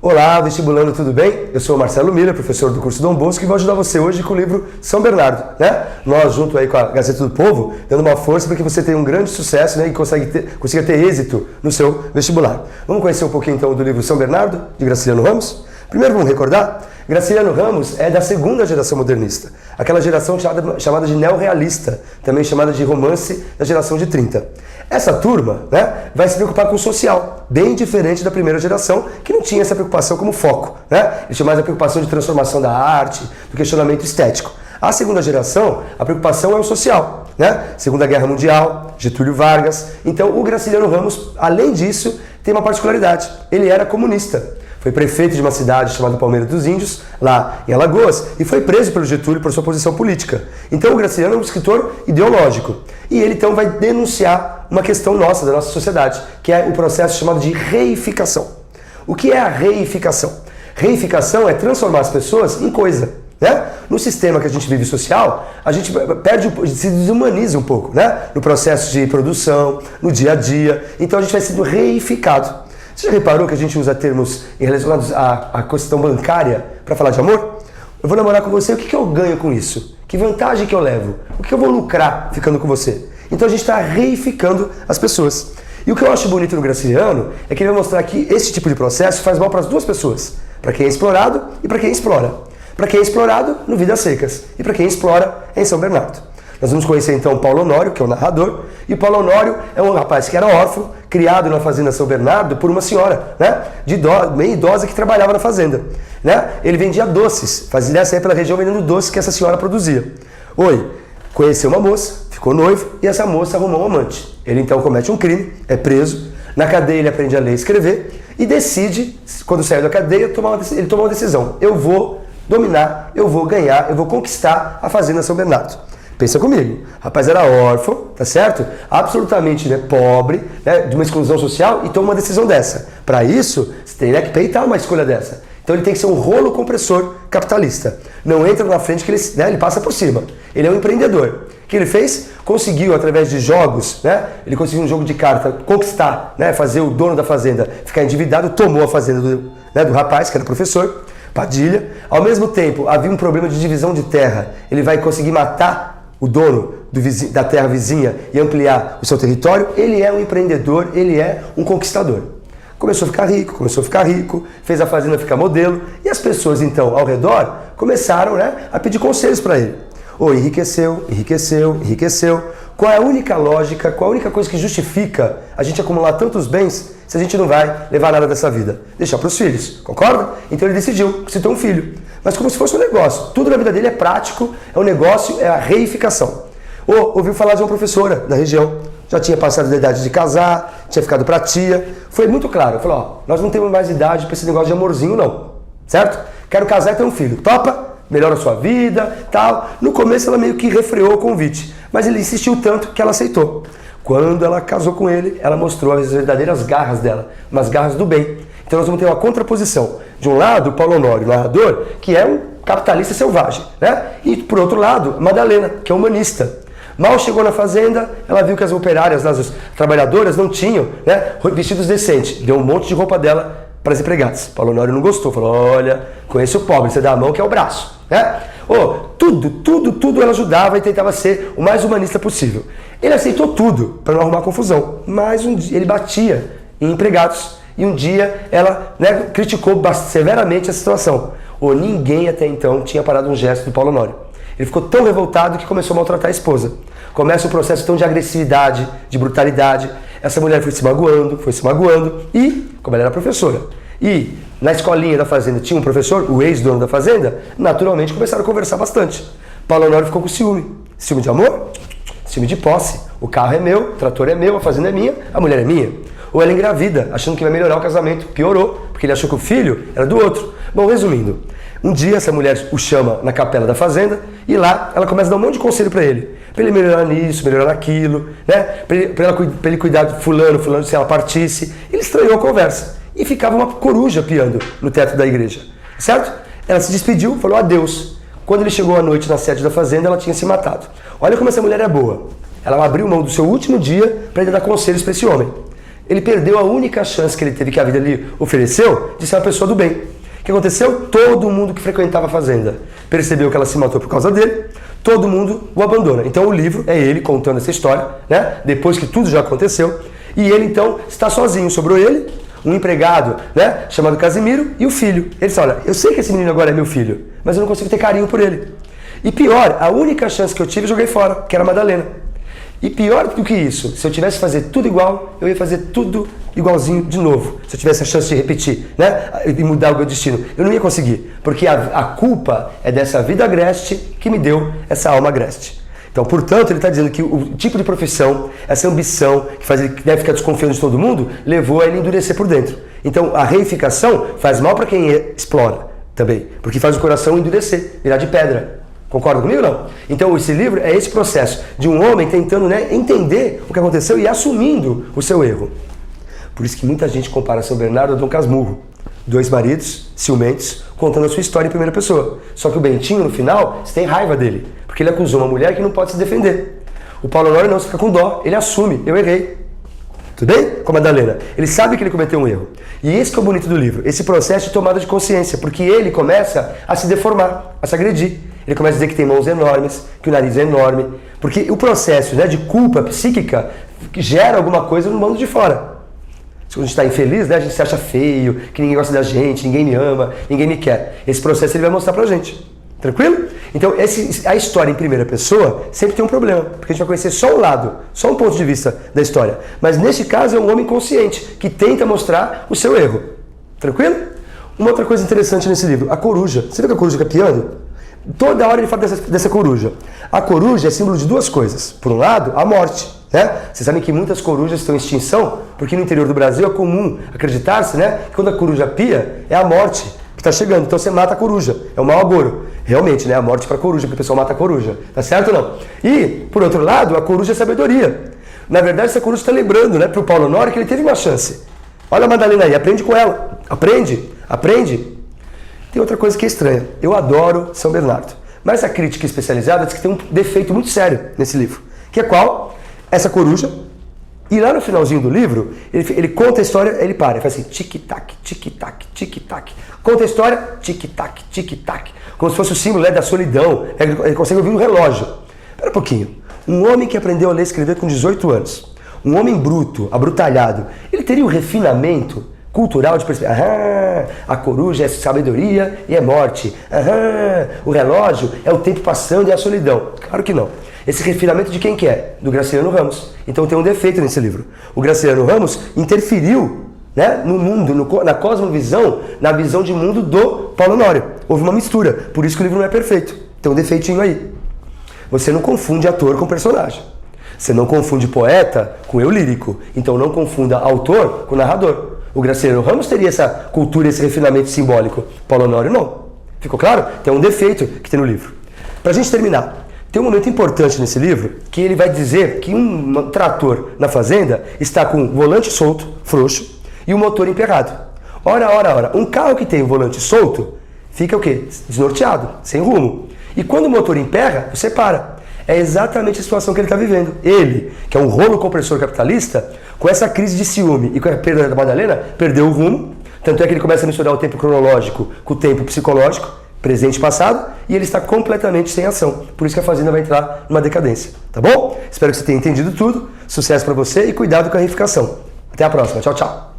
Olá, vestibulando, tudo bem? Eu sou o Marcelo Miller, professor do curso Dom Bosco, e vou ajudar você hoje com o livro São Bernardo, né? Nós, junto aí com a Gazeta do Povo, dando uma força para que você tenha um grande sucesso, né? E consiga ter êxito no seu vestibular. Vamos conhecer um pouquinho então do livro São Bernardo, de Graciliano Ramos? Primeiro vamos recordar, Graciliano Ramos é da segunda geração modernista, aquela geração chamada de neorrealista, também chamada de romance da geração de 30. Essa turma, né, vai se preocupar com o social, bem diferente da primeira geração, que não tinha essa preocupação como foco, né? Eles tinham mais a preocupação de transformação da arte, do questionamento estético. A segunda geração, a preocupação é o social, né? Segunda Guerra Mundial, Getúlio Vargas. Então o Graciliano Ramos, além disso, tem uma particularidade, ele era comunista. Foi prefeito de uma cidade chamada Palmeira dos Índios, lá em Alagoas, e foi preso pelo Getúlio por sua posição política. Então o Graciliano é um escritor ideológico. E ele então vai denunciar uma questão nossa, da nossa sociedade, que é o processo chamado de reificação. O que é a reificação? Reificação é transformar as pessoas em coisa. Né? No sistema que a gente vive social, a gente se desumaniza um pouco, né? No processo de produção, no dia a dia. Então a gente vai sendo reificado. Você já reparou que a gente usa termos relacionados à questão bancária para falar de amor? Eu vou namorar com você, o que eu ganho com isso? Que vantagem que eu levo? O que eu vou lucrar ficando com você? Então a gente está reificando as pessoas. E o que eu acho bonito no Graciliano é que ele vai mostrar que esse tipo de processo faz mal para as duas pessoas. Para quem é explorado e para quem explora. Para quem é explorado, no Vidas Secas. E para quem explora, é em São Bernardo. Nós vamos conhecer então o Paulo Honório, que é o narrador. E o Paulo Honório é um rapaz que era órfão, criado na fazenda São Bernardo por uma senhora, né? Meio idosa que trabalhava na fazenda. Né? Ele vendia doces, fazia sair pela região vendendo doces que essa senhora produzia. Conheceu uma moça, ficou noivo e essa moça arrumou um amante. Ele então comete um crime, é preso. Na cadeia ele aprende a ler e escrever e decide, quando saiu da cadeia, ele toma uma decisão. Eu vou dominar, eu vou ganhar, eu vou conquistar a fazenda São Bernardo. Pensa comigo, o rapaz era órfão, tá certo? Absolutamente pobre, né, de uma exclusão social e toma uma decisão dessa. Para isso, você tem que peitar uma escolha dessa. Então ele tem que ser um rolo compressor capitalista. Não entra na frente que ele passa por cima. Ele é um empreendedor. O que ele fez? Conseguiu, através de jogos, né? Ele conseguiu um jogo de carta conquistar, né? Fazer o dono da fazenda ficar endividado, tomou a fazenda do rapaz, que era professor, Padilha. Ao mesmo tempo, havia um problema de divisão de terra. Ele vai conseguir matar o dono da terra vizinha e ampliar o seu território. Ele é um empreendedor, ele é um conquistador. Começou a ficar rico, fez a fazenda ficar modelo, e as pessoas então ao redor começaram, né, a pedir conselhos para ele. Enriqueceu. Qual é a única lógica, qual a única coisa que justifica a gente acumular tantos bens se a gente não vai levar nada dessa vida? Deixar para os filhos, concorda? Então ele decidiu que se tem um filho. Mas como se fosse um negócio. Tudo na vida dele é prático, é um negócio, é a reificação. Ouviu falar de uma professora da região, já tinha passado da idade de casar, tinha ficado para tia. Foi muito claro, falou, nós não temos mais idade para esse negócio de amorzinho não, certo? Quero casar e ter um filho, topa? Melhora a sua vida, tal. No começo ela meio que refreou o convite, mas ele insistiu tanto que ela aceitou. Quando ela casou com ele, ela mostrou as verdadeiras garras dela, umas garras do bem. Então nós vamos ter uma contraposição. De um lado, o Paulo Honório, o narrador, que é um capitalista selvagem, né? E por outro lado, Madalena, que é humanista. Mal chegou na fazenda, ela viu que as operárias, as trabalhadoras não tinham, né, vestidos decentes. Deu um monte de roupa dela para as empregadas. Paulo Honório não gostou, falou, olha, conheço o pobre, você dá a mão que é o braço. Né? Tudo ela ajudava e tentava ser o mais humanista possível. Ele aceitou tudo para não arrumar confusão, mas um dia ele batia em empregados e um dia ela, né, criticou severamente a situação. Ninguém até então tinha parado um gesto do Paulo Honório. Ele ficou tão revoltado que começou a maltratar a esposa. Começa um processo então de agressividade, de brutalidade. Essa mulher foi se magoando e, como ela era professora, e na escolinha da fazenda tinha um professor, o ex-dono da fazenda, naturalmente começaram a conversar bastante. Paulo Honório ficou com ciúme. Ciúme de amor? Ciúme de posse. O carro é meu, o trator é meu, a fazenda é minha, a mulher é minha. Ou ela engravida, achando que vai melhorar o casamento. Piorou, porque ele achou que o filho era do outro. Bom, resumindo, um dia essa mulher o chama na capela da fazenda e lá ela começa a dar um monte de conselho para ele. Para ele melhorar nisso, melhorar naquilo, né? Para ele cuidar de fulano, se ela partisse. Ele estranhou a conversa. E ficava uma coruja piando no teto da igreja, certo? Ela se despediu, falou adeus. Quando ele chegou à noite na sede da fazenda, ela tinha se matado. Olha como essa mulher é boa. Ela abriu mão do seu último dia para ele dar conselhos para esse homem. ele perdeu a única chance que ele teve, que a vida lhe ofereceu, de ser uma pessoa do bem. O que aconteceu? Todo mundo que frequentava a fazenda percebeu que ela se matou por causa dele, todo mundo o abandona. Então o livro é ele contando essa história, né? Depois que tudo já aconteceu, e ele então está sozinho, sobrou ele, um empregado, né, chamado Casimiro, e o filho. Ele fala, olha, eu sei que esse menino agora é meu filho, mas eu não consigo ter carinho por ele. E pior, a única chance que eu tive eu joguei fora, que era a Madalena. E pior do que isso, se eu tivesse que fazer tudo igual, eu ia fazer tudo igualzinho de novo. Se eu tivesse a chance de repetir, né, e mudar o meu destino, eu não ia conseguir, porque a culpa é dessa vida agreste que me deu essa alma agreste. Então, portanto, ele está dizendo que o tipo de profissão, essa ambição que faz ele deve ficar desconfiando de todo mundo, levou a ele endurecer por dentro. Então, a reificação faz mal para quem explora também, porque faz o coração endurecer, virar de pedra. Concorda comigo ou não? Então, esse livro é esse processo de um homem tentando, né, entender o que aconteceu e assumindo o seu erro. Por isso que muita gente compara São Bernardo a Dom Casmurro. 2 maridos, ciumentos, contando a sua história em primeira pessoa. Só que o Bentinho, no final, você tem raiva dele, porque ele acusou uma mulher que não pode se defender. O Paulo Honório não, você fica com dó, ele assume, eu errei. Tudo bem? Com a Madalena. Ele sabe que ele cometeu um erro. E esse que é o bonito do livro, esse processo de tomada de consciência, porque ele começa a se deformar, a se agredir. Ele começa a dizer que tem mãos enormes, que o nariz é enorme, porque o processo, né, de culpa psíquica gera alguma coisa no mundo de fora. Quando a gente está infeliz, né, a gente se acha feio, que ninguém gosta da gente, ninguém me ama, ninguém me quer. Esse processo ele vai mostrar pra gente. Tranquilo? Então, a história em primeira pessoa sempre tem um problema, porque a gente vai conhecer só um lado, só um ponto de vista da história. Mas nesse caso é um homem consciente, que tenta mostrar o seu erro. Tranquilo? Uma outra coisa interessante nesse livro, a coruja. Você viu que a coruja fica piando? Toda hora ele fala dessa coruja. A coruja é símbolo de 2 coisas. Por um lado, a morte. Né? Vocês sabem que muitas corujas estão em extinção, porque no interior do Brasil é comum acreditar-se, né, que quando a coruja pia, é a morte que está chegando. Então você mata a coruja. É um mau agouro. Realmente, né? A morte para a coruja, porque o pessoal mata a coruja. Tá certo ou não? E, por outro lado, a coruja é sabedoria. Na verdade, essa coruja está lembrando, né, para o Paulo Honório que ele teve uma chance. Olha a Madalena aí, aprende com ela. Aprende. Tem outra coisa que é estranha. Eu adoro São Bernardo. Mas a crítica especializada diz que tem um defeito muito sério nesse livro. Que é qual? Essa coruja. E lá no finalzinho do livro, ele conta a história, ele para, ele faz assim, tic-tac, tic-tac, tic-tac. Conta a história, tic-tac, tic-tac. Como se fosse o símbolo, né, da solidão. Ele consegue ouvir um relógio. Espera um pouquinho. Um homem que aprendeu a ler e escrever com 18 anos, um homem bruto, abrutalhado, ele teria um refinamento cultural de perceber, a coruja é sabedoria e é morte. O relógio é o tempo passando e a solidão. Claro que não. Esse refinamento de quem que é? Do Graciliano Ramos. Então tem um defeito nesse livro. O Graciliano Ramos interferiu, né, no mundo, na cosmovisão, na visão de mundo do Paulo Honório. Houve uma mistura, por isso que o livro não é perfeito. Tem um defeitinho aí. Você não confunde ator com personagem. Você não confunde poeta com eu lírico. Então não confunda autor com narrador. O Graciliano Ramos teria essa cultura, esse refinamento simbólico. Paulo Honório não. Ficou claro? Tem um defeito que tem no livro. Pra gente terminar, tem um momento importante nesse livro que ele vai dizer que um trator na fazenda está com o volante solto, frouxo, e o motor emperrado. Ora. Um carro que tem o volante solto fica o quê? Desnorteado, sem rumo. E quando o motor emperra, você para. É exatamente a situação que ele está vivendo. Ele, que é um rolo compressor capitalista, com essa crise de ciúme e com a perda da Madalena, perdeu o rumo. Tanto é que ele começa a misturar o tempo cronológico com o tempo psicológico, presente e passado, e ele está completamente sem ação. Por isso que a fazenda vai entrar numa decadência. Tá bom? Espero que você tenha entendido tudo. Sucesso para você e cuidado com a reificação. Até a próxima. Tchau, tchau.